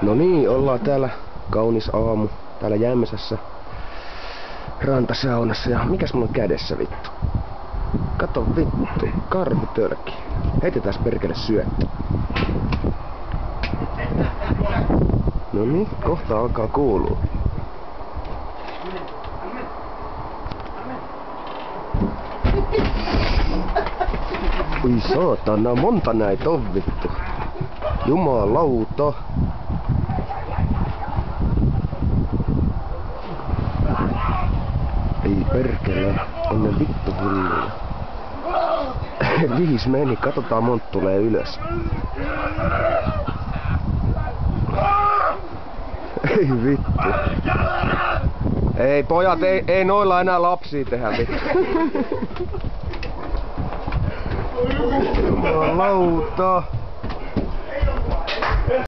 No niin, ollaan täällä kaunis aamu täällä Jämsässä rantasaunassa ja mikäs mulla on kädessä vittu? Kato vittu, karhutölkki. Heitetääs perkele syöttö. No niin, kohta alkaa kuulua. Ui saatana, monta näitä on vittu. Jumalauta. Ei perkele, on ne vittu hulluja. 5 meni, katsotaan monta tulee ylös. Ei vittu. Ei pojat, ei noilla enää lapsia tehdä vittu. Jumalauta.